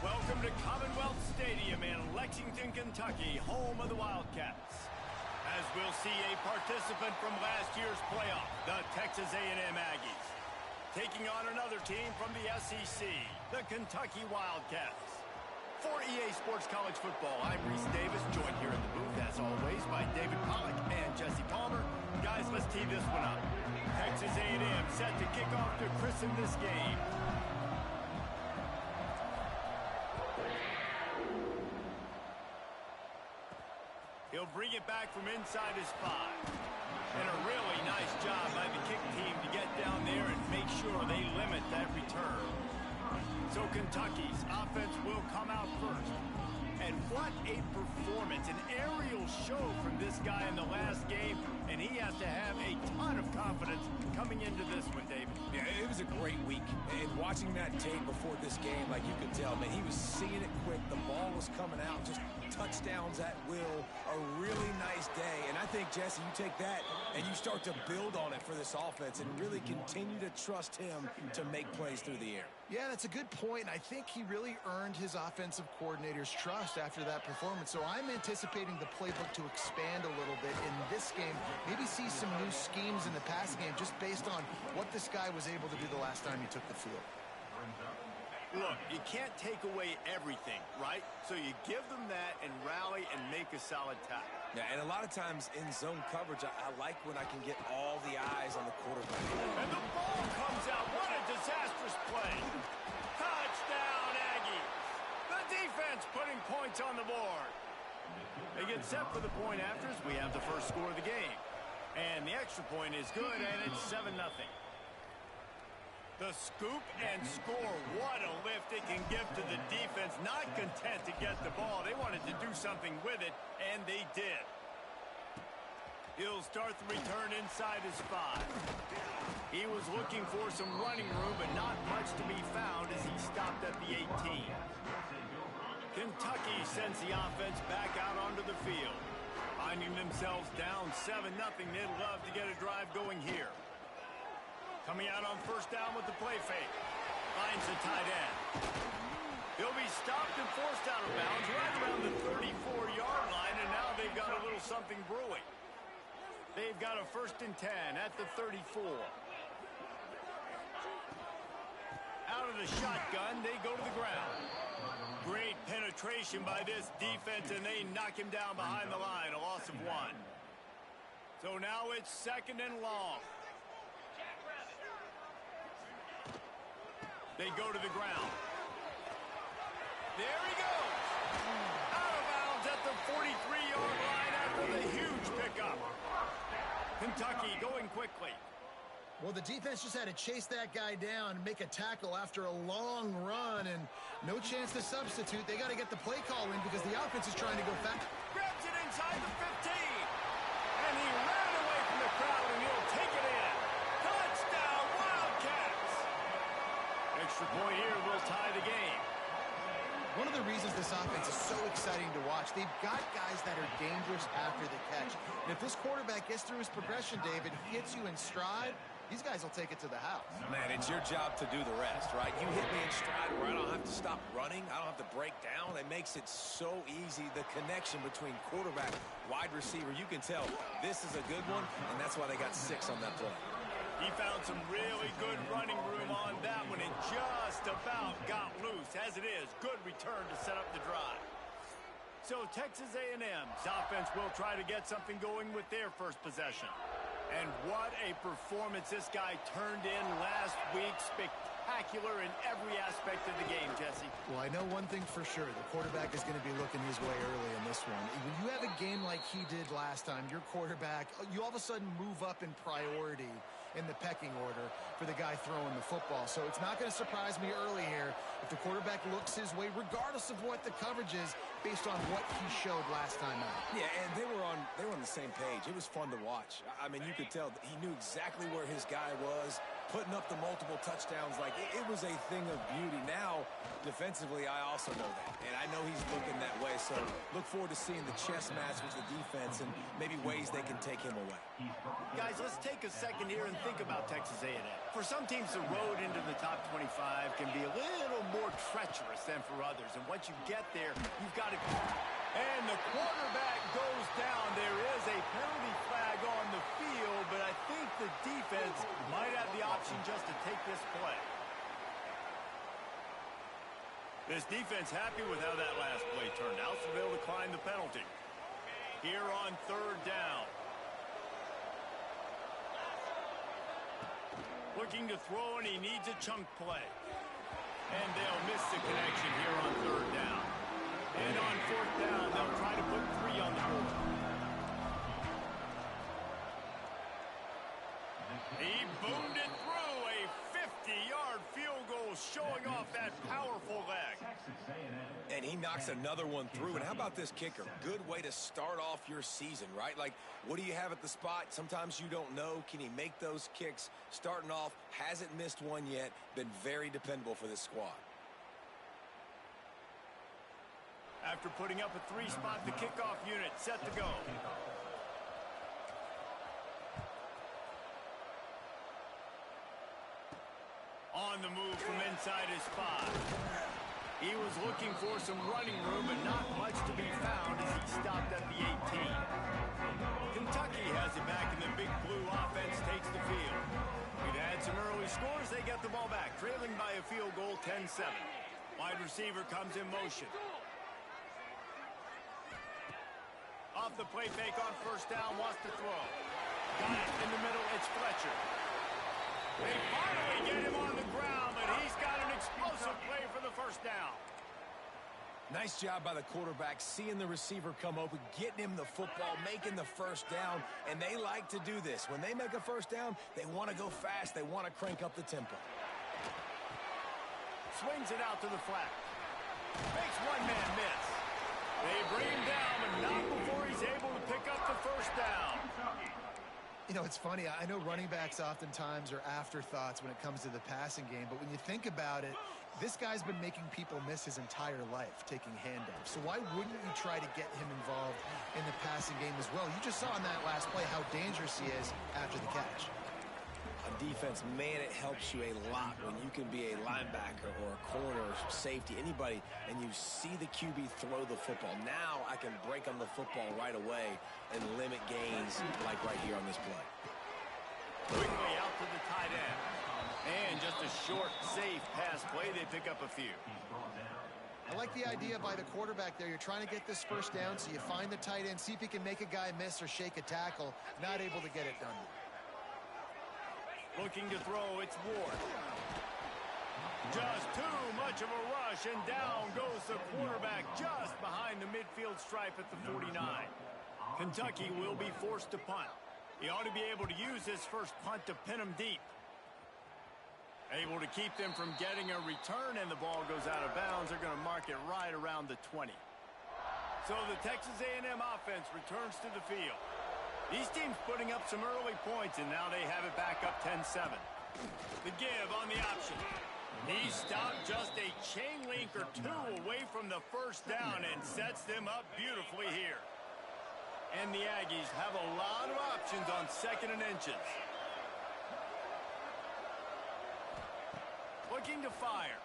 Welcome to Commonwealth Stadium in Lexington, Kentucky, home of the Wildcats. As we'll see a participant from last year's playoff, the Texas A&M Aggies, taking on another team from the SEC, the Kentucky Wildcats. For EA Sports College Football, I'm Reese Davis, joined here in the booth, as always, by David Pollack and Jesse Palmer. Guys, let's tee this one up. Texas A&M set to kick off to christen this game. He'll bring it back from inside his 5. And a really nice job by the kick team to get down there and make sure they limit that return. So Kentucky's offense will come out first. And what a performance, an aerial show from this guy in the last game, and he has to have a ton of confidence coming into this one, David. Yeah, it was a great week, and watching that tape before this game, like you could tell, man, he was seeing it quick, the ball was coming out, just touchdowns at will, a really nice day, and I think, Jesse, you take that and you start to build on it for this offense and really continue to trust him to make plays through the air. Yeah, that's a good point. I think he really earned his offensive coordinator's trust after that performance. So I'm anticipating the playbook to expand a little bit in this game. Maybe see some new schemes in the passing game just based on what this guy was able to do the last time he took the field. Look, you can't take away everything, right? So you give them that and rally and make a solid tackle. Yeah, and a lot of times in zone coverage, I like when I can get all the eyes on the quarterback. And the ball comes out. What a disastrous play. Touchdown, Aggies. The defense putting points on the board. They get set for the point afters. We have the first score of the game. And the extra point is good, and it's 7-0. The scoop and score. What a lift it can give to the defense. Not content to get the ball. They wanted to do something with it, and they did. He'll start the return inside his 5. He was looking for some running room, but not much to be found as he stopped at the 18. Kentucky sends the offense back out onto the field. Finding themselves down 7-0, they'd love to get a drive going here. Coming out on first down with the play fake. Finds the tight end. He'll be stopped and forced out of bounds right around the 34-yard line, and now they've got a little something brewing. They've got a 1st and 10 at the 34. Out of the shotgun, they go to the ground. Great penetration by this defense, and they knock him down behind the line, a loss of 1. So now it's 2nd and long. They go to the ground. There he goes. Out of bounds at the 43-yard line after the huge pickup. Kentucky going quickly. Well, the defense just had to chase that guy down and make a tackle after a long run, and no chance to substitute. They got to get the play call in because the offense is trying to go fast. Grabs it inside the 15. And he ran away from the crowd, and he'll take it in. Touchdown, Wildcats. Extra point here will tie the game. One of the reasons this offense is so exciting to watch, they've got guys that are dangerous after the catch. And if this quarterback gets through his progression, David, he hits you in stride, these guys will take it to the house. Man, it's your job to do the rest, right? You hit me in stride where I don't have to stop running. I don't have to break down. It makes it so easy. The connection between quarterback, wide receiver, you can tell this is a good one, and that's why they got 6 on that play. He found some really good running room on that one and just about got loose. As it is, good return to set up the drive. So Texas A&M's offense will try to get something going with their first possession. And what a performance this guy turned in last week. Spectacular in every aspect of the game, Jesse. Well, I know one thing for sure. The quarterback is going to be looking his way early in this one. When you have a game like he did last time, your quarterback, you all of a sudden move up in priority in the pecking order for the guy throwing the football. So it's not going to surprise me early here if the quarterback looks his way, regardless of what the coverage is, based on what he showed last time out. Yeah, and they were on the same page. It was fun to watch. I mean, you could tell he knew exactly where his guy was, putting up the multiple touchdowns. Like, it was a thing of beauty. Now, defensively, I also know that, and I know he's looking that way. So look forward to seeing the chess match with the defense and maybe ways they can take him away. Guys, let's take a second here and you think about Texas A&M? For some teams, the road into the top 25 can be a little more treacherous than for others. And once you get there, you've got to... And the quarterback goes down. There is a penalty flag on the field, but I think the defense might have the option just to take this play. This defense happy with how that last play turned out, so they'll decline the penalty. Here on third down. Looking to throw, and he needs a chunk play. And they'll miss the connection here on third down. And on fourth down, they'll try to put 3 on the board. He boomed it through a 50-yard field goal, showing off that powerful leg. And he knocks another one through. And how about this kicker? Good way to start off your season, right? Like, what do you have at the spot? Sometimes you don't know. Can he make those kicks? Starting off, hasn't missed one yet. Been very dependable for this squad. After putting up a 3-spot, the kickoff unit set to go. On the move from inside his spot. He was looking for some running room, but not much to be found as he stopped at the 18. Kentucky has it back, and the Big Blue offense takes the field. We've had some early scores. They get the ball back, trailing by a field goal, 10-7. Wide receiver comes in motion. Off the play fake on first down, wants to throw. Got it in the middle, it's Fletcher. They finally get him on the ground, but he's got an explosive play for the first down. Nice job by the quarterback, seeing the receiver come open, getting him the football, making the first down, and they like to do this. When they make a first down, they want to go fast. They want to crank up the tempo. Swings it out to the flat. Makes one man miss. They bring him down, but not before he's able to pick up the first down. You know, it's funny. I know running backs oftentimes are afterthoughts when it comes to the passing game, but when you think about it, this guy's been making people miss his entire life taking handoffs. So why wouldn't you try to get him involved in the passing game as well? You just saw in that last play how dangerous he is after the catch. On defense, man, it helps you a lot when you can be a linebacker or a corner, safety, anybody, and you see the QB throw the football. Now I can break on the football right away and limit gains like right here on this play. Quickly out to the tight end. And just a short, safe pass play. They pick up a few. I like the idea by the quarterback there. You're trying to get this first down, so you find the tight end, see if he can make a guy miss or shake a tackle. Not able to get it done. Looking to throw, it's Ward. Just too much of a rush, and down goes the quarterback just behind the midfield stripe at the 49. Kentucky will be forced to punt. He ought to be able to use his first punt to pin him deep. Able to keep them from getting a return, and the ball goes out of bounds. They're going to mark it right around the 20. So the Texas A&M offense returns to the field. These teams putting up some early points, and now they have it back up 10-7. The give on the option. He stopped just a chain link or two away from the first down and sets them up beautifully here. And the Aggies have a lot of options on 2nd and inches. Looking to fire.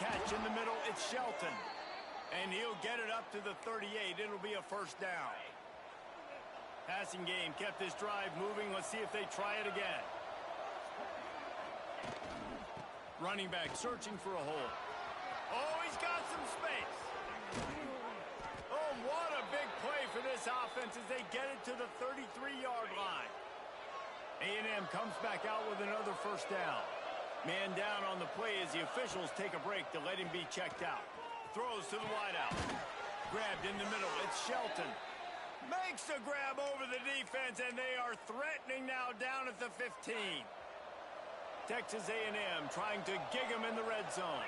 Catch in the middle, it's Shelton. And he'll get it up to the 38. It'll be a first down. Passing game kept this drive moving. Let's see if they try it again. Running back searching for a hole. Oh, he's got some space. Oh, what a big play for this offense as they get it to the 33-yard line. A&M comes back out with another first down. Man down on the play as the officials take a break to let him be checked out. Throws to the wideout. Grabbed in the middle. It's Shelton. Makes the grab over the defense, and they are threatening now down at the 15. Texas A&M trying to gig him in the red zone.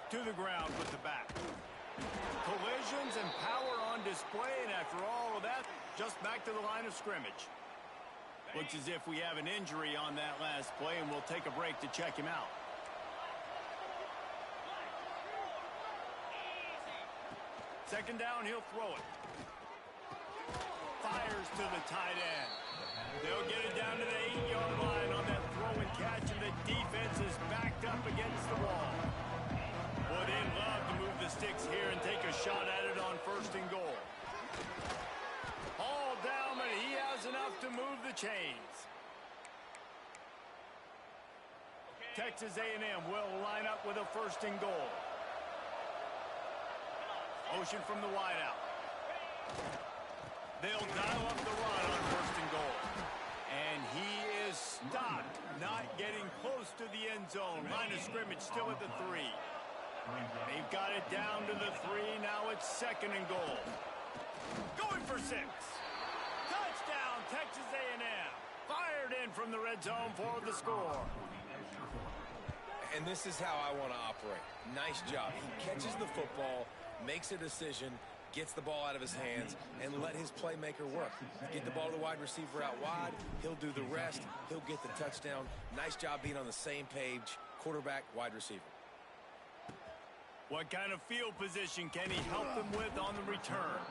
To the ground with the back. Collisions and power on display, and after all of that, just back to the line of scrimmage. Looks as if we have an injury on that last play, and we'll take a break to check him out. Second down, he'll throw it. to the tight end. They'll get it down to the 8-yard line on that throw and catch, and the defense is backed up against the wall. Well, they'd love to move the sticks here and take a shot at it on 1st and goal. All down, but he has enough to move the chains. Texas A&M will line up with a 1st and goal. Motion from the wideout. They'll dial up the run on 1st and goal. And he is stopped, not getting close to the end zone. Line of scrimmage still at the 3. They've got it down to the 3. Now it's 2nd and goal. Going for 6. Touchdown, Texas A&M. Fired in from the red zone for the score. And this is how I want to operate. Nice job. He catches the football, makes a decision, gets the ball out of his hands, and let his playmaker work. Get the ball to the wide receiver out wide. He'll do the rest. He'll get the touchdown. Nice job being on the same page, quarterback, wide receiver. What kind of field position can he help them with on the return?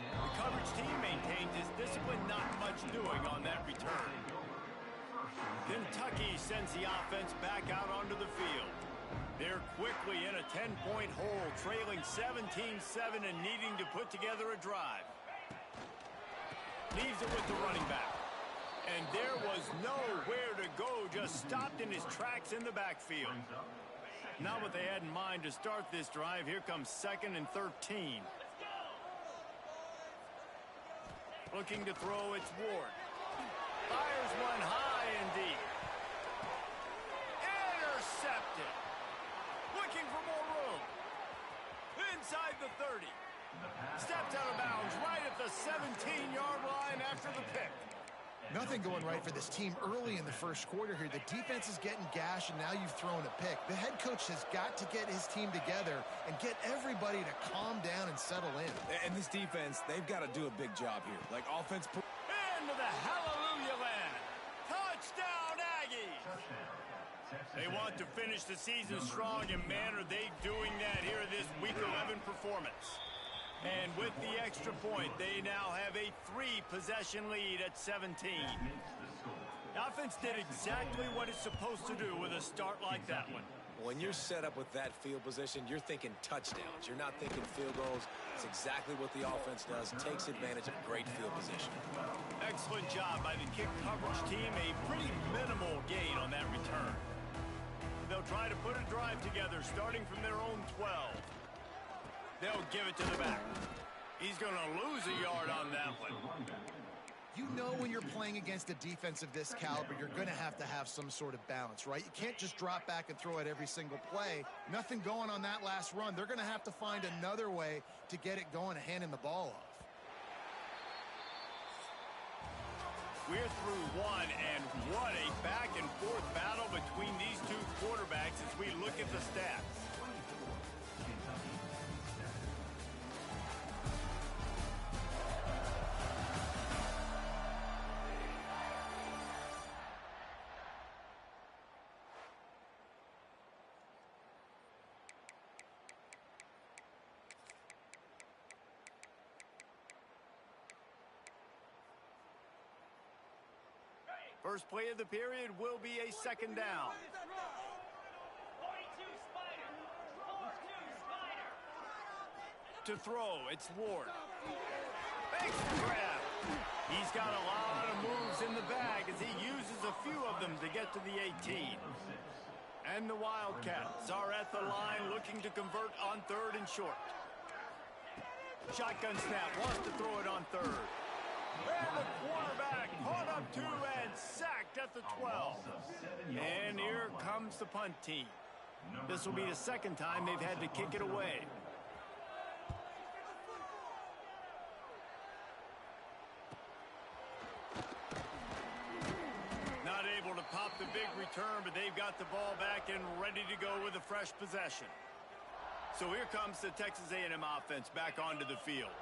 The coverage team maintains his discipline, not much doing on that return. Kentucky sends the offense back out onto the field. They're quickly in a 10-point hole, trailing 17-7 and needing to put together a drive. Leaves it with the running back. And there was nowhere to go, just stopped in his tracks in the backfield. Not what they had in mind to start this drive. Here comes 2nd and 13. Looking to throw, it's Ward. Fires one high and deep. Intercepted. Looking for more room. Inside the 30. Steps out of bounds right at the 17-yard line after the pick. Nothing going right for this team early in the 1st quarter here. The defense is getting gashed, and now you've thrown a pick. The head coach has got to get his team together and get everybody to calm down and settle in. And this defense, they've got to do a big job here. Like offense. Into the hallelujah land. Touchdown, Aggies. They want to finish the season strong, and man, are they doing that here in this Week 11 performance. And with the extra point, they now have a 3-possession lead at 17. The offense did exactly what it's supposed to do with a start like that one. When you're set up with that field position, you're thinking touchdowns. You're not thinking field goals. It's exactly what the offense does. Takes advantage of great field position. Excellent job by the kick coverage team. A pretty minimal gain on that return. They'll try to put a drive together starting from their own 12. They'll give it to the back. He's going to lose a yard on that one. You know when you're playing against a defense of this caliber, you're going to have some sort of balance, right? You can't just drop back and throw it every single play. Nothing going on that last run. They're going to have to find another way to get it going and handing the ball off. We're through one, and what a back-and-forth battle between these two quarterbacks as we look at the stats. First play of the period will be a 2nd down. To throw, it's Ward. Makes the grab. He's got a lot of moves in the bag as he uses a few of them to get to the 18. And the Wildcats are at the line looking to convert on 3rd and short. Shotgun snap, wants to throw it on 3rd. And the quarterback caught up to and sacked at the 12. And here comes the punt team. This will be the 2nd time they've had to kick it away. Not able to pop the big return, but they've got the ball back and ready to go with a fresh possession. So here comes the Texas A&M offense back onto the field.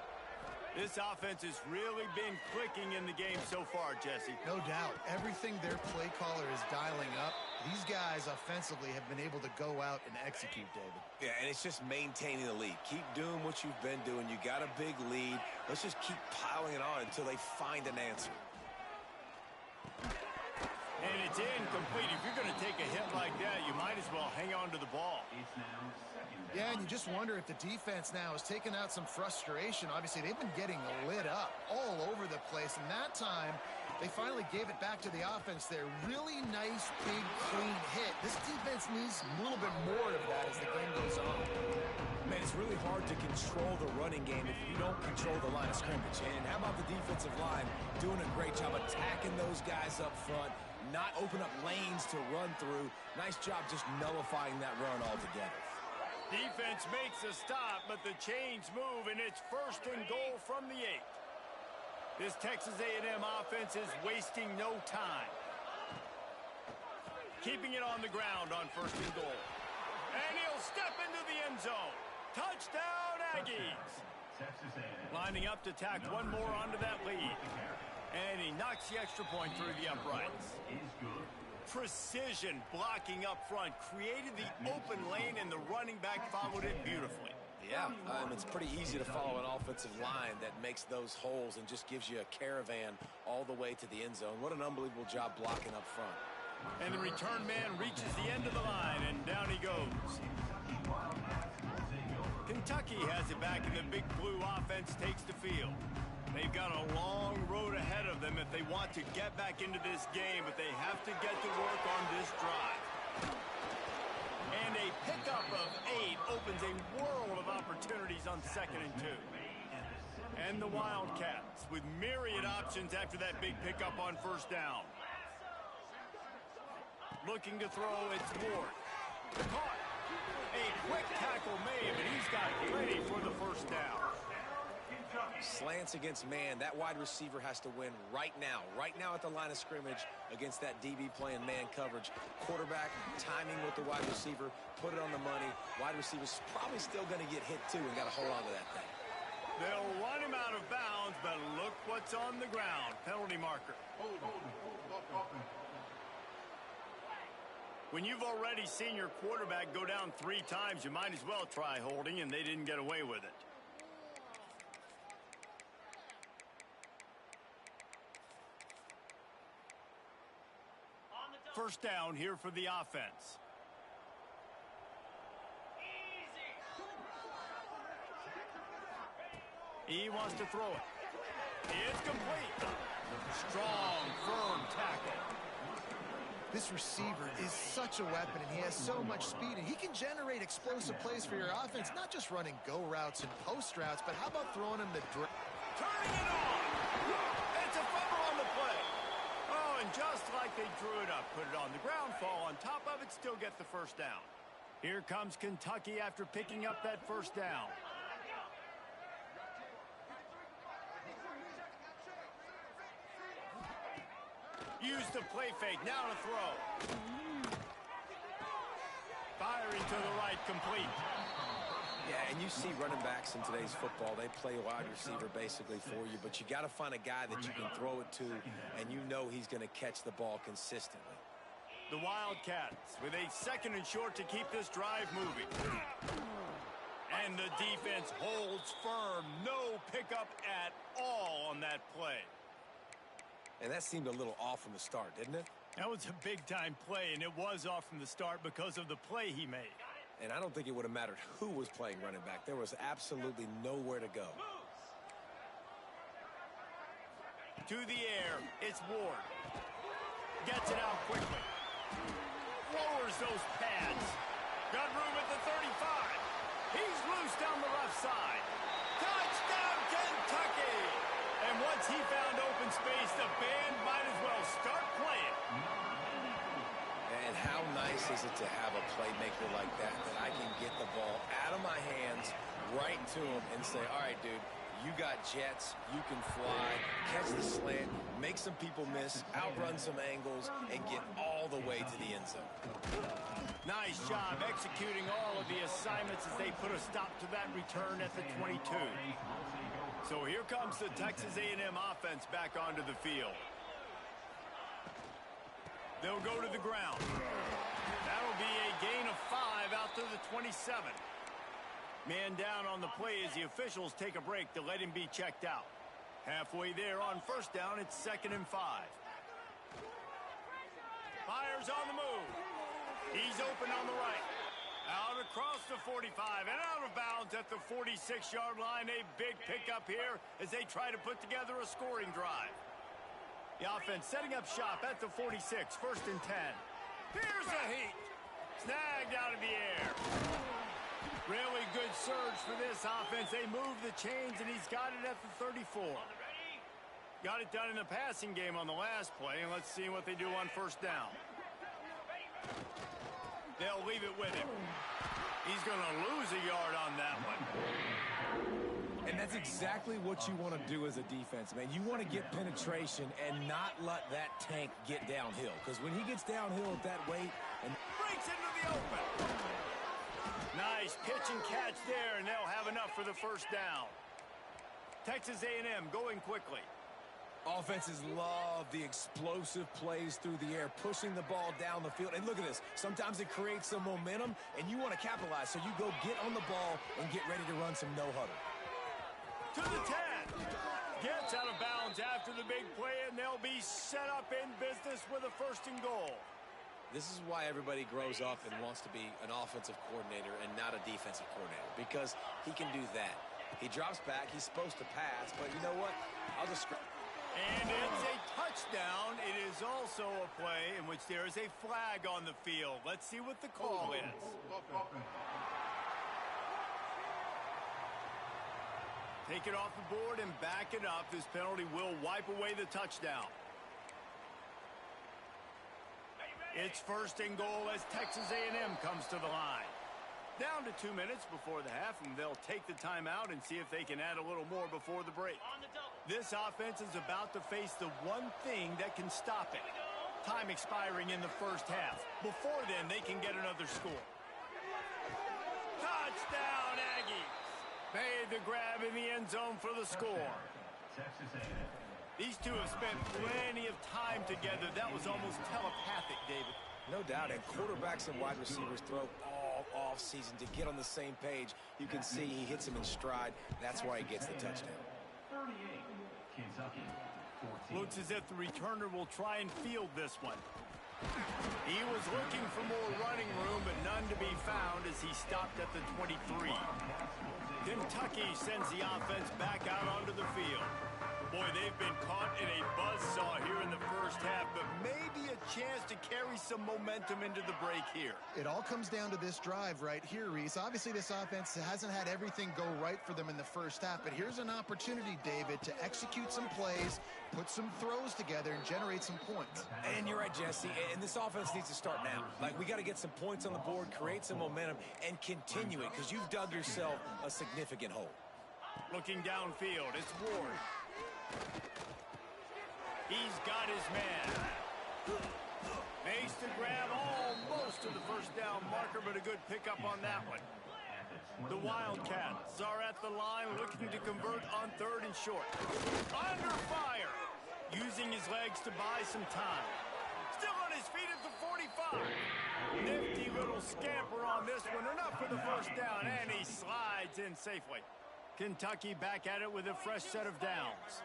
This offense has really been clicking in the game so far, Jesse. No doubt. Everything their play caller is dialing up These guys offensively have been able to go out and execute, David. Yeah, and it's just maintaining the lead. Keep doing what you've been doing. You got a big lead. Let's just keep piling it on until they find an answer. And it's incomplete. If you're going to take a hit like that, you might as well hang on to the ball. Yeah, and you just wonder if the defense now has taken out some frustration. Obviously, they've been getting lit up all over the place, and that time they finally gave it back to the offense there. Really nice, big, clean hit. This defense needs a little bit more of that as the game goes on. Man, it's really hard to control the running game if you don't control the line of scrimmage. And how about the defensive line doing a great job attacking those guys up front, not open up lanes to run through. Nice job just nullifying that run altogether. Defense makes a stop, but the chains move, and it's 1st and goal from the 8. This Texas A&M offense is wasting no time. Keeping it on the ground on 1st and goal. And he'll step into the end zone. Touchdown, Aggies! Lining up to tack one more onto that lead. And he knocks the extra point through the uprights. Precision blocking up front created the open lane, and the running back followed it beautifully. Yeah, it's pretty easy to follow an offensive line that makes those holes and just gives you a caravan all the way to the end zone. What an unbelievable job blocking up front. And the return man reaches the end of the line, and down he goes. Kentucky has it back, and the Big Blue offense takes the field. They've got a long road ahead of them if they want to get back into this game, but they have to get to work on this drive. And a pickup of 8 opens a world of opportunities on 2nd and 2. And the Wildcats with myriad options after that big pickup on 1st down. Looking to throw, it's Ward. Caught. A quick tackle made, but he's got plenty for the 1st down. Slants against man. That wide receiver has to win right now at the line of scrimmage against that DB playing man coverage. Quarterback timing with the wide receiver, put it on the money. Wide receiver's probably still going to get hit too and got to hold on to that thing. They'll run him out of bounds, but look what's on the ground. Penalty marker. When you've already seen your quarterback go down 3 times, you might as well try holding, and they didn't get away with it. First down here for the offense. He wants to throw it. It's complete. Strong, firm tackle. This receiver is such a weapon, and he has so much speed, and he can generate explosive plays for your offense, not just running go routes and post routes, but how about throwing him the turning it on. It's a fumble on the play. Oh, and just like they drew it up, put it on the ground, fall on top of it, still get the 1st down. Here comes Kentucky after picking up that 1st down. Use the play fake, now to throw. Firing to the right, complete. Yeah, and you see running backs in today's football, they play wide receiver basically for you, but you got to find a guy that you can throw it to, and you know he's going to catch the ball consistently. The Wildcats with a 2nd and short to keep this drive moving. And the defense holds firm. No pickup at all on that play. And that seemed a little off from the start, didn't it? That was a big-time play, and it was off from the start because of the play he made. And I don't think it would have mattered who was playing running back. There was absolutely nowhere to go. To the air, it's Ward. Gets it out quickly. Lowers those pads. Got room at the 35. He's loose down the left side. Touchdown, Kentucky! And once he found open space, the band might as well start playing. And how nice is it to have a playmaker like that I can get the ball out of my hands right to him and say, all right, dude, you got jets, you can fly, catch the slant, make some people miss, outrun some angles, and get all the way to the end zone. Nice job executing all of the assignments as they put a stop to that return at the 22. So here comes the Texas A&M offense back onto the field. They'll go to the ground. That'll be a gain of 5 out to the 27. Man down on the play as the officials take a break to let him be checked out. Halfway there on first down, it's 2nd and 5. Fires on the move. He's open on the right. Out across the 45 and out of bounds at the 46-yard line. A big pickup here as they try to put together a scoring drive. The offense setting up shop at the 46, 1st and 10. Here's a heat. Snagged out of the air. Really good surge for this offense. They move the chains, and he's got it at the 34. Got it done in the passing game on the last play, and let's see what they do on first down. They'll leave it with him. He's going to lose a yard on that one. And that's exactly what you want to do as a defense, man. You want to get penetration and not let that tank get downhill. Because when he gets downhill at that weight and breaks into the open. Nice pitch and catch there, and they'll have enough for the first down. Texas A&M going quickly. Offenses love the explosive plays through the air, pushing the ball down the field. And look at this. Sometimes it creates some momentum, and you want to capitalize. So you go get on the ball and get ready to run some no-huddle. To the 10. Gets out of bounds after the big play, and they'll be set up in business with a 1st and goal. This is why everybody grows up and wants to be an offensive coordinator and not a defensive coordinator, because he can do that. He drops back. He's supposed to pass, but you know what? I'll just... And it's a touchdown. It is also a play in which there is a flag on the field. Let's see what the call is. Take it off the board and back it up. This penalty will wipe away the touchdown. It's 1st and goal as Texas A&M comes to the line. Down to 2 minutes before the half, and they'll take the timeout and see if they can add a little more before the break. This offense is about to face the one thing that can stop it. Time expiring in the first half. Before then, they can get another score. Touchdown, Aggies! Made the grab in the end zone for the score. These two have spent plenty of time together. That was almost telepathic, David. No doubt, and quarterbacks and wide receivers throw all off-season to get on the same page. You can see he hits him in stride. That's why he gets the touchdown. Looks as if the returner will try and field this one. He was looking for more running room, but none to be found as he stopped at the 23. Kentucky sends the offense back out onto the field. Boy, they've been caught in a buzzsaw here in the first half, but maybe a chance to carry some momentum into the break here. It all comes down to this drive right here, Reese. Obviously, this offense hasn't had everything go right for them in the first half, but here's an opportunity, David, to execute some plays, put some throws together, and generate some points. And you're right, Jesse, and this offense needs to start now. Like, we got to get some points on the board, create some momentum, and continue it, because you've dug yourself a significant hole. Looking downfield, it's Ward. He's got his man. Makes the grab almost to the first down marker, but a good pickup on that one. The Wildcats are at the line looking to convert on 3rd and short. Under fire. Using his legs to buy some time. Still on his feet at the 45. Nifty little scamper on this one. Enough for the first down, and he slides in safely. Kentucky back at it with a fresh set of downs.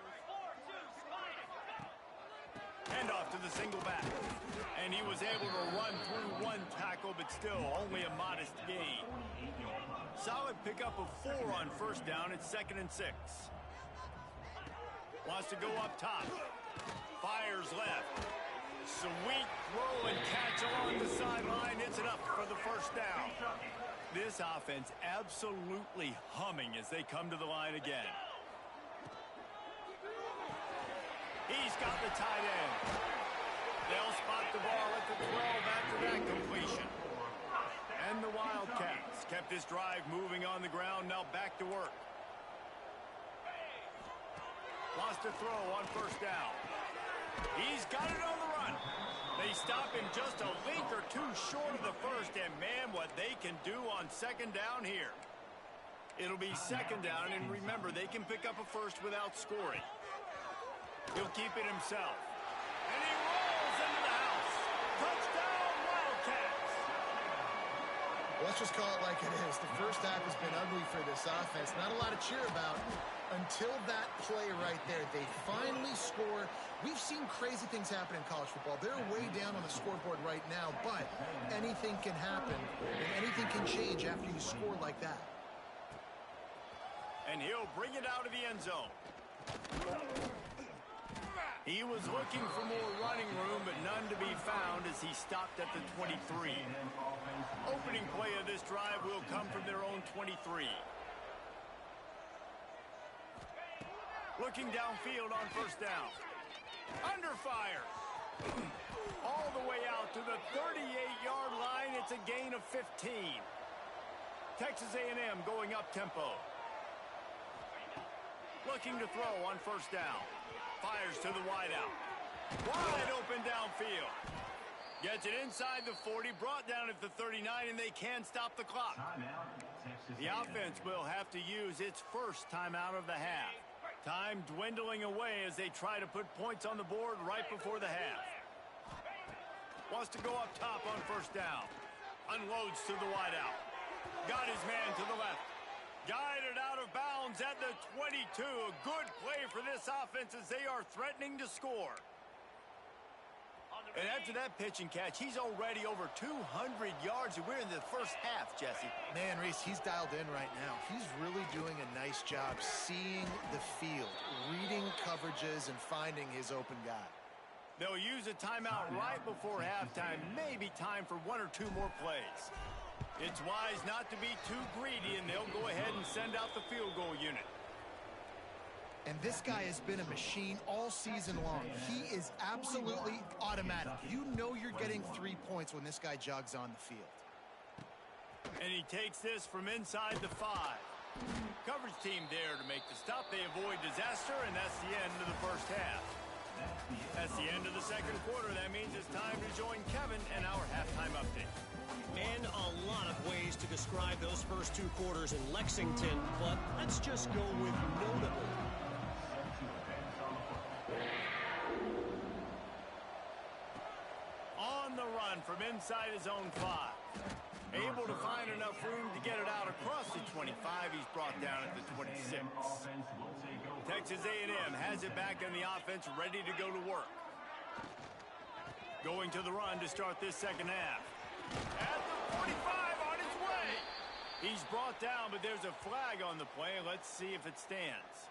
Hand off to the single back. And he was able to run through one tackle, but still only a modest gain. Solid pickup of 4 on first down. It's 2nd and 6. Wants to go up top. Fires left. Sweet throw and catch along the sideline. It's enough for the first down. This offense absolutely humming as they come to the line again. He's got the tight end. They'll spot the ball at the 12 after that completion. And the Wildcats kept this drive moving on the ground. Now back to work. Lost a throw on first down. He's got it on the run. They stop him just a link or two short of the first. And, man, what they can do on 2nd down here. It'll be 2nd down. And remember, they can pick up a first without scoring. He'll keep it himself. And he rolls into the house. Touchdown, Wildcats! Let's just call it like it is. The first half has been ugly for this offense. Not a lot to cheer about until that play right there. They finally score. We've seen crazy things happen in college football. They're way down on the scoreboard right now, but anything can happen, and anything can change after you score like that. And he'll bring it out of the end zone. He was looking for more running room, but none to be found as he stopped at the 23. Opening play of this drive will come from their own 23. Looking downfield on first down. Under fire. All the way out to the 38-yard line. It's a gain of 15. Texas A&M going up tempo. Looking to throw on first down. Fires to the wideout. Wide open downfield. Gets it inside the 40, brought down at the 39, and they can stop the clock. The offense will have to use its first timeout of the half. Time dwindling away as they try to put points on the board right before the half. Wants to go up top on first down. Unloads to the wideout. Got his man to the left. Guided out of bounds at the 22. A good play for this offense as they are threatening to score. And after that pitch and catch, he's already over 200 yards, and we're in the first half, Jesse. Man, Reese, he's dialed in right now. He's really doing a nice job seeing the field, reading coverages, and finding his open guy. They'll use a timeout right before halftime. Maybe time for one or two more plays. It's wise not to be too greedy, and they'll go ahead and send out the field goal unit. And this guy has been a machine all season long. He is absolutely automatic. You know you're getting 3 points when this guy jogs on the field. And he takes this from inside the 5. Coverage team there to make the stop. They avoid disaster, and that's the end of the first half. That's the end of the second quarter. That means it's time to join Kevin and our halftime update. And a lot of ways to describe those first 2 quarters in Lexington, but let's just go with notable. On the run from inside his own 5. Able to find enough room to get it out across the 25. He's brought down at the 26. Texas A&M has it back in the offense, ready to go to work. Going to the run to start this second half. At the 45 on his way. He's brought down, but there's a flag on the play. Let's see if it stands.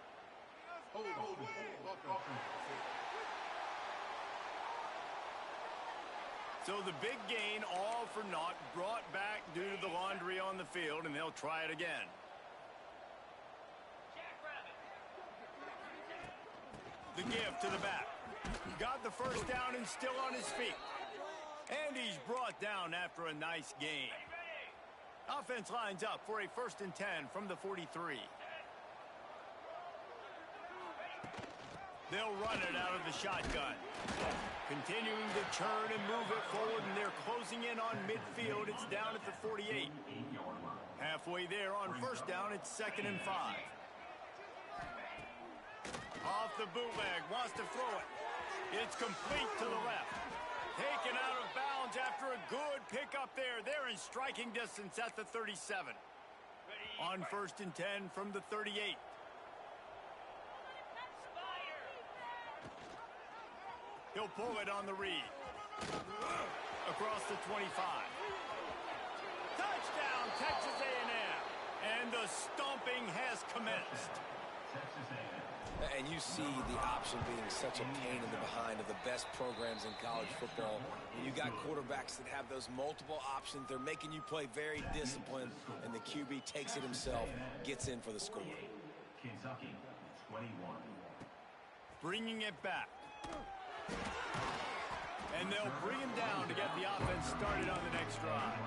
So the big gain, all for naught, brought back due to the laundry on the field, and they'll try it again. The give to the back. Got the first down and still on his feet. And he's brought down after a nice gain. Offense lines up for a 1st and 10 from the 43. They'll run it out of the shotgun. Continuing to churn and move it forward, and they're closing in on midfield. It's down at the 48. Halfway there on first down, it's 2nd and 5. Off the bootleg, wants to throw it. It's complete to the left. Taken out of bounds after a good pickup there. They're in striking distance at the 37. On 1st and 10 from the 38. He'll pull it on the read. Across the 25. Touchdown, Texas A&M. And the stomping has commenced. And you see the option being such a pain in the behind of the best programs in college football. When you got quarterbacks that have those multiple options, they're making you play very disciplined, and the QB takes it himself, gets in for the score. Kentucky, 21. Bringing it back. And they'll bring him down to get the offense started on the next drive.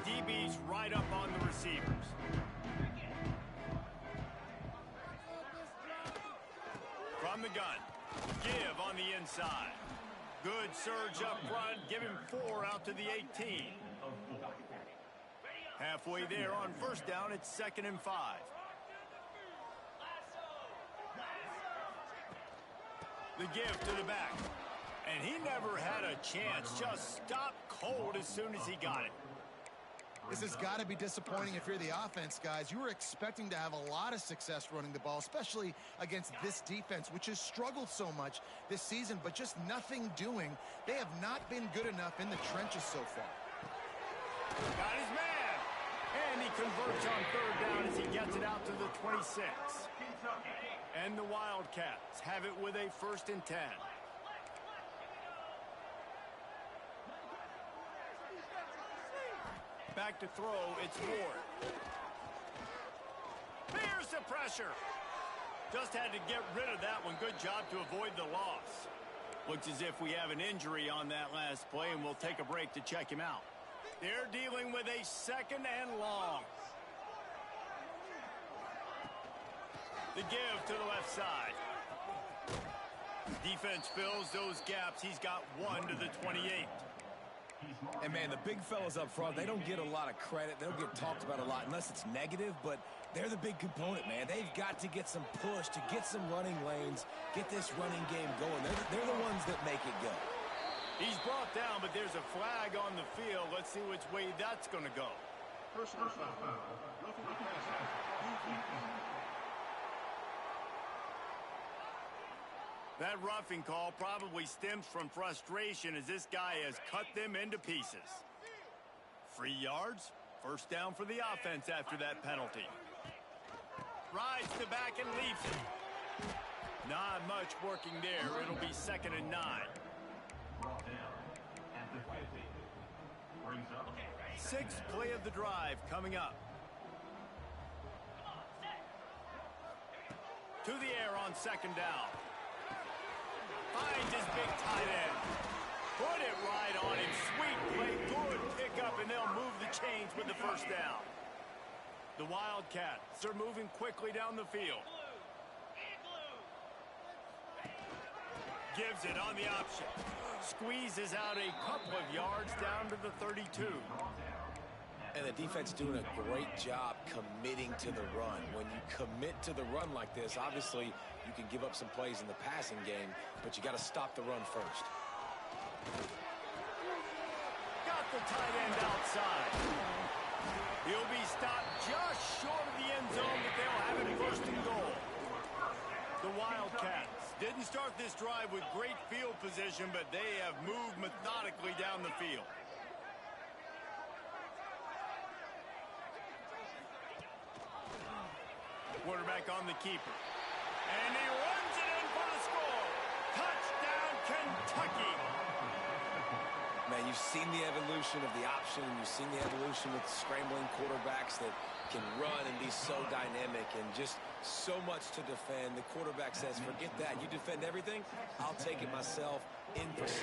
DB's right up on the receivers. From the gun. Give on the inside. Good surge up front. Give him 4 out to the 18. Halfway there on first down, it's 2nd and 5. The give to the back. And he never had a chance. Just stopped cold as soon as he got it. This has got to be disappointing if you're the offense, guys. You were expecting to have a lot of success running the ball, especially against this defense, which has struggled so much this season, but just nothing doing. They have not been good enough in the trenches so far. Got his man. And he converts on 3rd down as he gets it out to the 26. And the Wildcats have it with a 1st and 10. Back to throw, it's Ward. Here's the pressure. Just had to get rid of that one. Good job to avoid the loss. Looks as if we have an injury on that last play, and we'll take a break to check him out. They're dealing with a 2nd and long. The give to the left side. Defense fills those gaps. He's got 1 to the 28. And, man, the big fellas up front, they don't get a lot of credit. They don't get talked about a lot unless it's negative, but they're the big component, man. They've got to get some push, to get some running lanes, get this running game going. They're the ones that make it go. He's brought down, but there's a flag on the field. Let's see which way that's going to go. Personal foul. Roughing the passer. That roughing call probably stems from frustration as this guy has cut them into pieces. 3 yards, 1st down for the offense after that penalty. Rides the back and leaves it. Not much working there. It'll be 2nd and 9. Brought down at the 50. Brings up. 6th play of the drive coming up. To the air on 2nd down. Finds his big tight end. Put it right on him. Sweet play. Good pickup, and they'll move the chains with the 1st down. The Wildcats are moving quickly down the field. Gives it on the option. Squeezes out a couple of yards down to the 32. And the defense doing a great job committing to the run. When you commit to the run like this, obviously you can give up some plays in the passing game, but you got to stop the run first. Got the tight end outside. He'll be stopped just short of the end zone, but they'll have it 1st and goal. The Wildcats didn't start this drive with great field position, but they have moved methodically down the field. Quarterback on the keeper. And he runs it in for the score. Touchdown, Kentucky. Man, you've seen the evolution of the option. You've seen the evolution with scrambling quarterbacks that can run and be so dynamic and just so much to defend. The quarterback says, forget that. You defend everything, I'll take it myself. In for 6.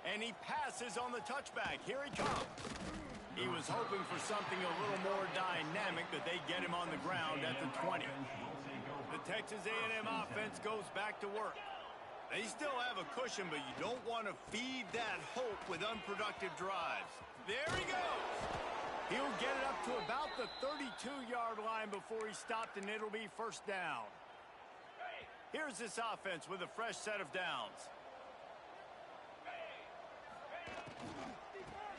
And he passes on the touchback. Here he comes. He was hoping for something a little more dynamic, but they get him on the ground at the 20. The Texas A&M offense goes back to work. They still have a cushion, but you don't want to feed that hope with unproductive drives. There he goes. He'll get it up to about the 32-yard line before he's stopped, and it'll be 1st down. Here's this offense with a fresh set of downs.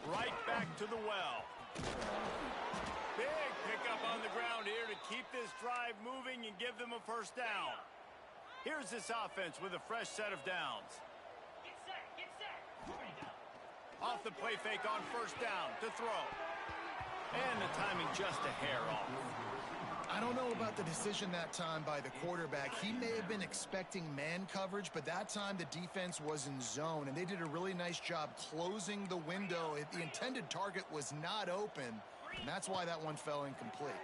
Right back to the well. Big pickup on the ground here to keep this drive moving and give them a 1st down. Here's this offense with a fresh set of downs. Get set. Off the play fake on 1st down to throw. And the timing just a hair off. I don't know about the decision that time by the quarterback. He may have been expecting man coverage, but that time the defense was in zone, and they did a really nice job closing the window. The intended target was not open, and that's why that one fell incomplete.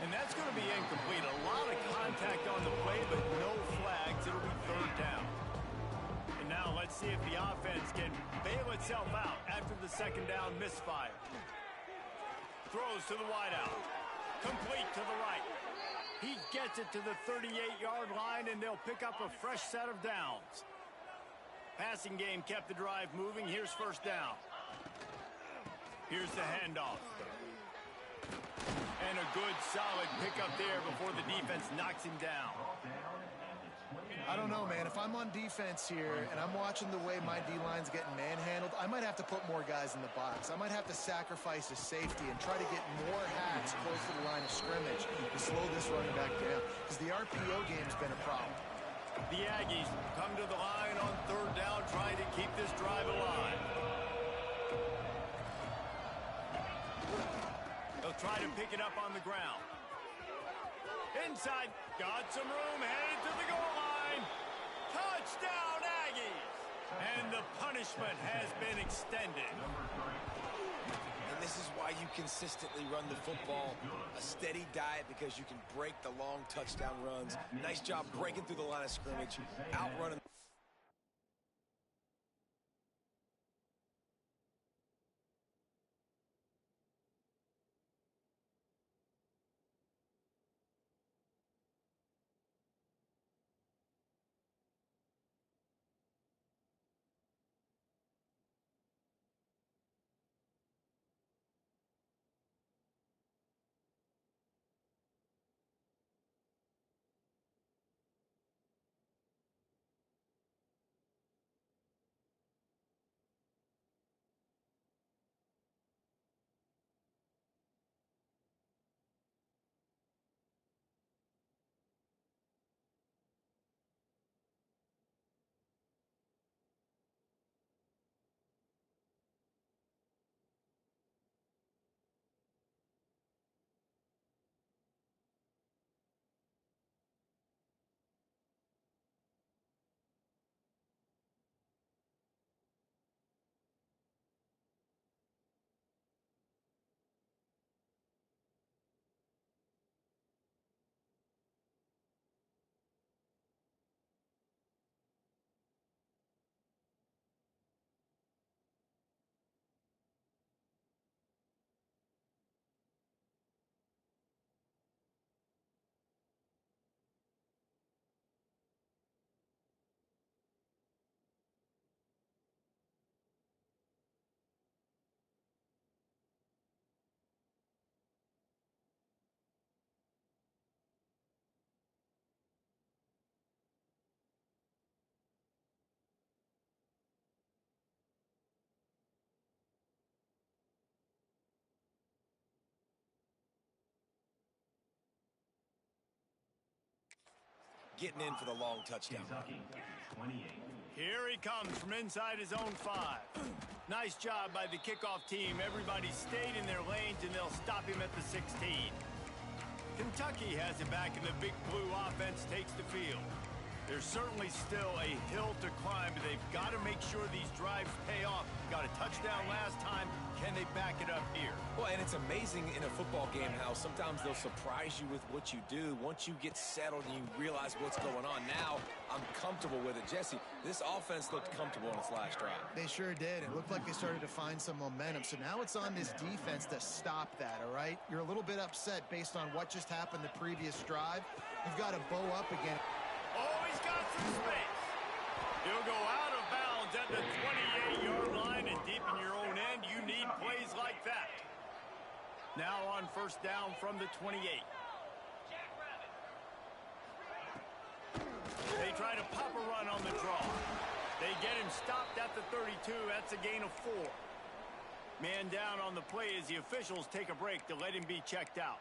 And that's going to be incomplete. A lot of contact on the play, but no flags. It'll be 3rd down. And now let's see if the offense can bail itself out after the 2nd down misfire. Throws to the wideout. Complete to the right. He gets it to the 38-yard line, and they'll pick up a fresh set of downs. Passing game kept the drive moving. Here's first down. Here's the handoff. And a good, solid pickup there before the defense knocks him down. I don't know, man. If I'm on defense here and I'm watching the way my D-line's getting manhandled, I might have to put more guys in the box. I might have to sacrifice his safety and try to get more hacks close to the line of scrimmage to slow this running back down, because the RPO game's been a problem. The Aggies come to the line on third down, trying to keep this drive alive. They'll try to pick it up on the ground. Inside, got some room, headed to the goal line. Touchdown, Aggies! And the punishment has been extended. And this is why you consistently run the football. A steady diet, because you can break the long touchdown runs. Nice job breaking through the line of scrimmage, outrunning. Getting in for the long touchdown. Here he comes from inside his own 5. Nice job by the kickoff team. Everybody stayed in their lanes, and they'll stop him at the 16. Kentucky has it back, and the Big Blue offense takes the field. There's certainly still a hill to climb, but they've got to make sure these drives pay off. Got a touchdown last time. Can they back it up here? Well, and it's amazing in a football game how sometimes they'll surprise you with what you do. Once you get settled and you realize what's going on, now I'm comfortable with it. Jesse, this offense looked comfortable on its last drive. They sure did. It looked like they started to find some momentum. So now it's on this defense to stop that, all right? You're a little bit upset based on what just happened the previous drive. You've got to bow up again. Oh, he's got some space. He'll go out of bounds at the 28-yard line, and deep in your own end, you need plays like that. Now on first down from the 28. They try to pop a run on the draw. They get him stopped at the 32. That's a gain of 4. Man down on the play as the officials take a break to let him be checked out.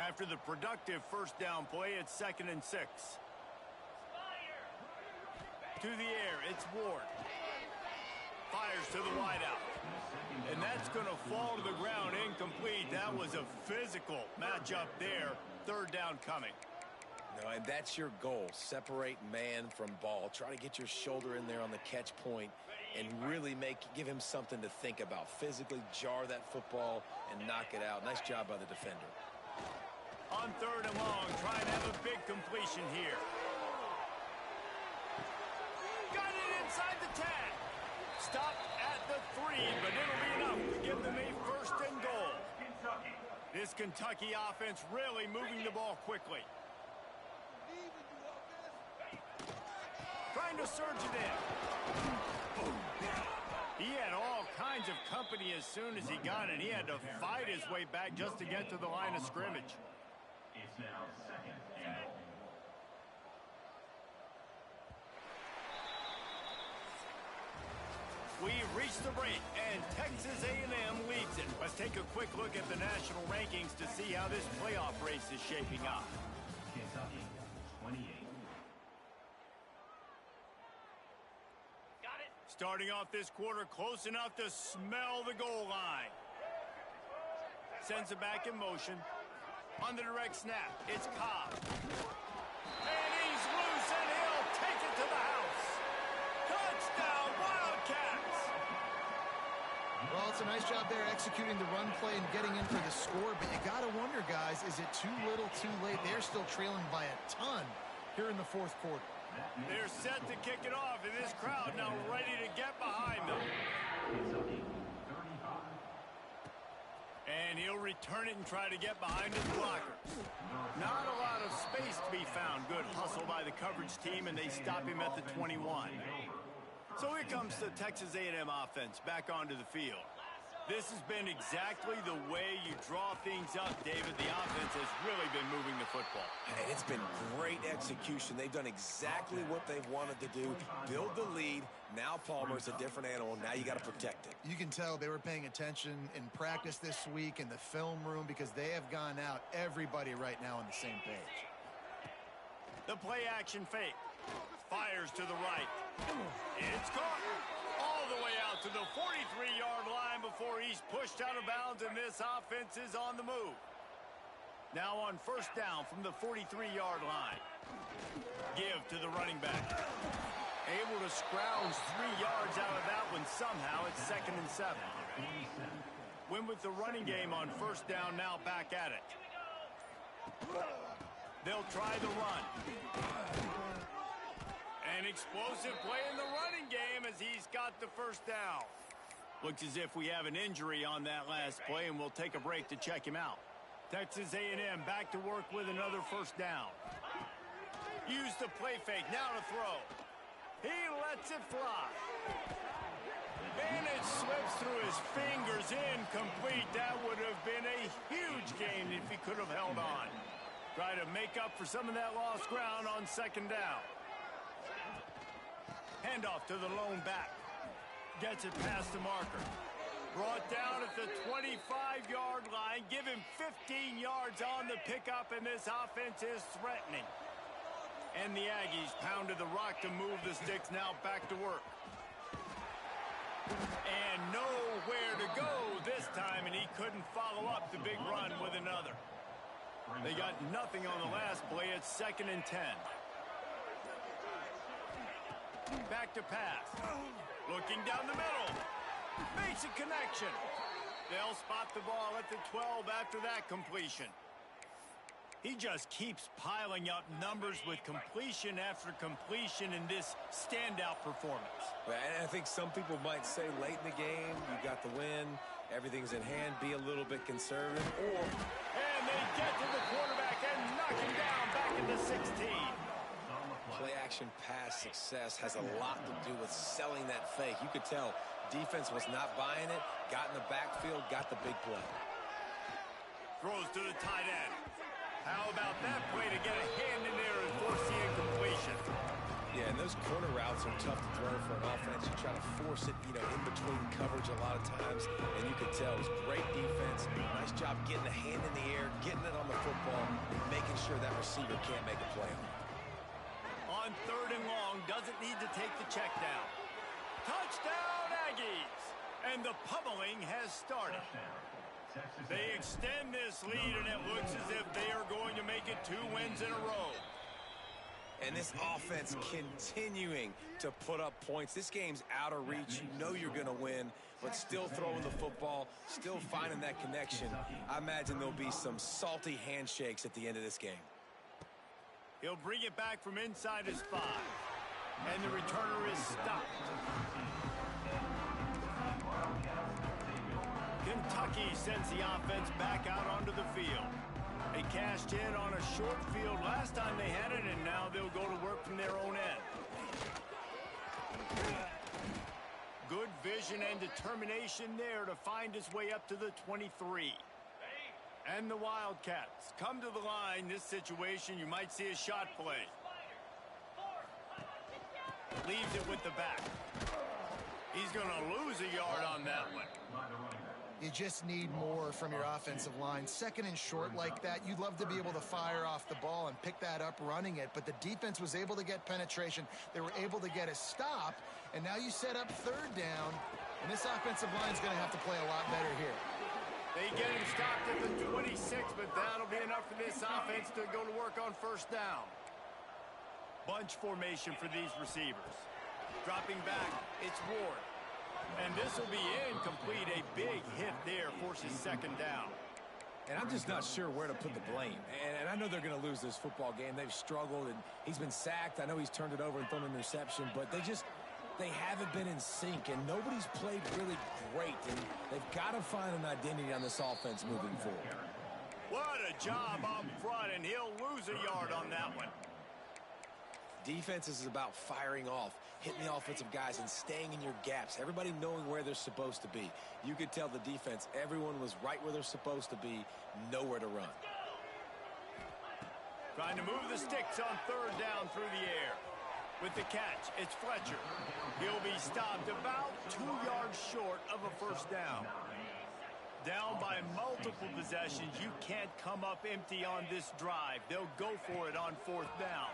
After the productive first down play, it's 2nd and 6. To the air, it's Ward. Fires to the wideout. And that's going to fall to the ground incomplete. That was a physical matchup there. 3rd down coming. No, and that's your goal. Separate man from ball. Try to get your shoulder in there on the catch point and really give him something to think about. Physically jar that football and knock it out. Nice job by the defender. On 3rd and long, trying to have a big completion here. Got it inside the 10. Stopped at the 3, but it'll be enough to give them a 1st and goal. This Kentucky offense really moving the ball quickly. Trying to surge it in. He had all kinds of company as soon as he got it. He had to fight his way back just to get to the line of scrimmage. It's now 2nd and goal. We reached the break, and Texas A&M leads it. Let's take a quick look at the national rankings to see how this playoff race is shaping up. Kentucky, 28. Starting off this quarter close enough to smell the goal line. Sends it back in motion. On the direct snap, it's Cobb. And he's loose, and he'll take it to the house. Touchdown, Wildcats! Well, it's a nice job there executing the run play and getting in for the score, but you got to wonder, guys, is it too little, too late? They're still trailing by a ton here in the fourth quarter. They're set to kick it off, and this crowd now ready to get behind them. Kentucky, 35. And he'll return it and try to get behind his blocker. Not a lot of space to be found. Good hustle by the coverage team, and they stop him at the 21. So here comes the Texas A&M offense back onto the field. This has been exactly the way you draw things up, David. The offense has really been moving the football. And it's been great execution. They've done exactly what they've wanted to do. Build the lead. Now Palmer's a different animal. Now you got to protect it. You can tell they were paying attention in practice this week in the film room because they have gone out, everybody right now on the same page. The play action fake. Fires to the right. It's caught. All the way out to the 43-yard line before he's pushed out of bounds, and this offense is on the move. Now on first down from the 43-yard line. Give to the running back. Able to scrounge 3 yards out of that one somehow. It's 2nd and 7. Win with the running game on first down, now back at it. They'll try the run. An explosive play in the running game as he's got the first down. Looks as if we have an injury on that last play, and we'll take a break to check him out. Texas A&M back to work with another first down. Use the play fake, now to throw. He lets it fly. And it slips through his fingers, incomplete. That would have been a huge gain if he could have held on. Try to make up for some of that lost ground on second down. Handoff to the lone back. Gets it past the marker. Brought down at the 25-yard line. Give him 15 yards on the pickup, and this offense is threatening. And the Aggies pounded the rock to move the sticks, now back to work. And nowhere to go this time, and he couldn't follow up the big run with another. They got nothing on the last play. It's 2nd and 10. Back to pass. Looking down the middle. Makes a connection. They'll spot the ball at the 12 after that completion. He just keeps piling up numbers with completion after completion in this standout performance. And I think some people might say late in the game, you got the win, everything's in hand, be a little bit conservative, or... And they get to the quarterback and knock him down back into 16. Play-action pass success has a lot to do with selling that fake. You could tell defense was not buying it, got in the backfield, got the big play. Throws to the tight end. How about that play to get a hand in there and force the incompletion? Yeah, and those corner routes are tough to throw for an offense. You try to force it, in between coverage a lot of times, and you could tell it was great defense. Nice job getting the hand in the air, getting it on the football, and making sure that receiver can't make a play on it. On 3rd and long, doesn't need to take the check down. Touchdown, Aggies! And the pummeling has started. They extend this lead, and it looks as if they are going to make it 2 wins in a row. And this offense continuing to put up points. This game's out of reach. You know you're going to win, but still throwing the football, still finding that connection. I imagine there'll be some salty handshakes at the end of this game. He'll bring it back from inside his 5. And the returner is stopped. Kentucky sends the offense back out onto the field. They cashed in on a short field last time they had it, and now they'll go to work from their own end. Good vision and determination there to find his way up to the 23. And the Wildcats come to the line. This situation, you might see a shot play. Leaves it with the back. He's going to lose a yard on that one. You just need more from your offensive line. Second and short like that, you'd love to be able to fire off the ball and pick that up running it, but the defense was able to get penetration. They were able to get a stop, and now you set up third down, and this offensive line is going to have to play a lot better here. They get him stopped at the 26, but that'll be enough for this offense to go to work on first down. Bunch formation for these receivers. Dropping back, it's Ward. And this will be incomplete. A big hit there forces second down. And I'm just not sure where to put the blame. And I know they're going to lose this football game. They've struggled, and he's been sacked. I know he's turned it over and thrown an interception, but they haven't been in sync, and nobody's played really great. And they've got to find an identity on this offense moving forward. What a job up front, and he'll lose a yard on that one. Defense is about firing off, hitting the offensive guys, and staying in your gaps. Everybody knowing where they're supposed to be. You could tell the defense, everyone was right where they're supposed to be, nowhere to run. Trying to move the sticks on third down through the air. With the catch, it's Fletcher. He'll be stopped about 2 yards short of a first down. Down by multiple possessions. You can't come up empty on this drive. They'll go for it on fourth down.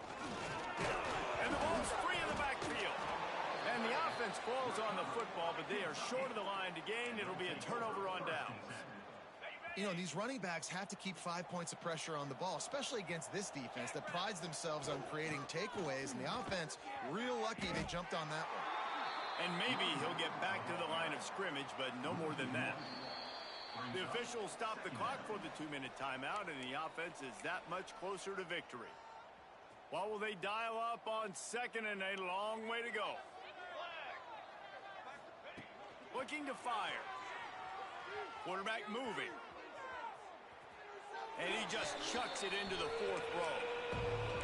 And the ball's free in the backfield. And the offense falls on the football, but they are short of the line to gain. It'll be a turnover on downs. You know, these running backs have to keep 5 points of pressure on the ball, especially against this defense that prides themselves on creating takeaways. And the offense, real lucky they jumped on that one. And maybe he'll get back to the line of scrimmage, but no more than that. The officials stop the clock for the 2-minute timeout, and the offense is that much closer to victory. What will they dial up on second and a long way to go? Looking to fire. Quarterback moving. And he just chucks it into the fourth row.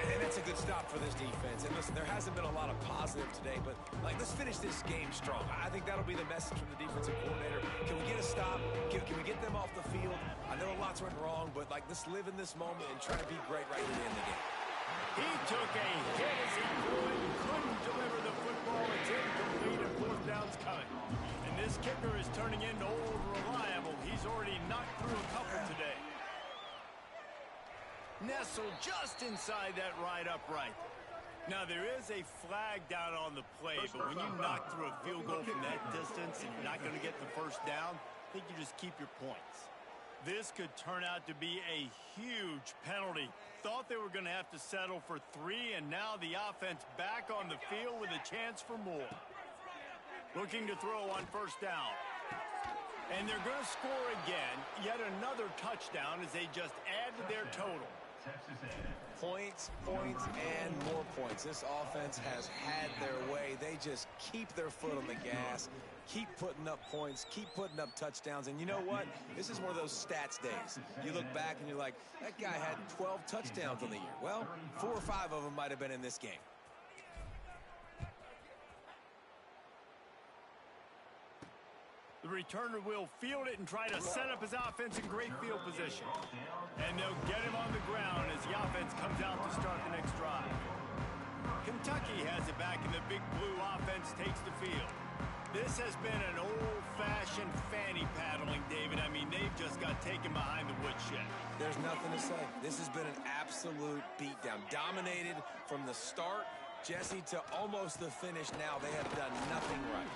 And that's a good stop for this defense. And listen, there hasn't been a lot of positive today, but let's finish this game strong. I think that'll be the message from the defensive coordinator. Can we get a stop? Can we get them off the field? I know lots went wrong, but let's live in this moment and try to be great right to the end of the game. He took a hit as he couldn't deliver the football. It's incomplete and fourth down's coming. And this kicker is turning into old reliable. He's already knocked through a couple today. Nestled just inside that right upright. Now, there is a flag down on the play, but when you knock through a field goal from that distance and you're not going to get the first down, I think you just keep your points. This could turn out to be a huge penalty. Thought they were going to have to settle for 3, and now the offense back on the field with a chance for more. Looking to throw on first down. And they're going to score again. Yet another touchdown as they just add to their total. Points, points, and more points. This offense has had their way. They just keep their foot on the gas, keep putting up points, keep putting up touchdowns. And you know what? This is one of those stats days. You look back and you're like, that guy had 12 touchdowns on the year. Well, 4 or 5 of them might have been in this game. The returner will field it and try to set up his offense in great field position. And they'll get him on the ground as the offense comes out to start the next drive. Kentucky has it back, and the big blue offense takes the field. This has been an old-fashioned fanny paddling, David. I mean, they've just got taken behind the woodshed. There's nothing to say. This has been an absolute beatdown. Dominated from the start, Jesse, to almost the finish now. They have done nothing right.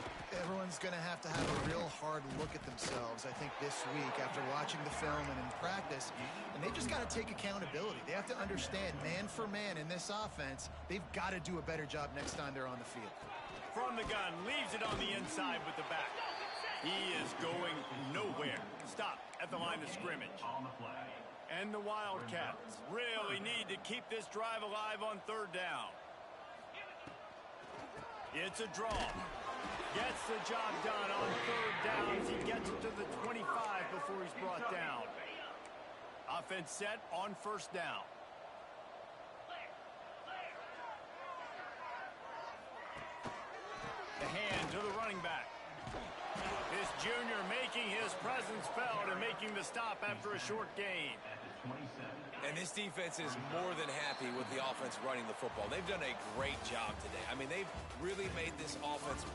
Everyone's going to have a real hard look at themselves, I think, this week after watching the film and in practice. And they've just got to take accountability. They have to understand, man for man in this offense, they've got to do a better job next time they're on the field. From the gun, leaves it on the inside with the back. He is going nowhere. Stop at the line of scrimmage. And the Wildcats really need to keep this drive alive on third down. It's a draw. Gets the job done on third downs. He gets it to the 25 before he's brought down. Offense set on first down. The hand to the running back. This junior making his presence felt and making the stop after a short gain. And this defense is more than happy with the offense running the football. They've done a great job today. I mean, they've really made this offense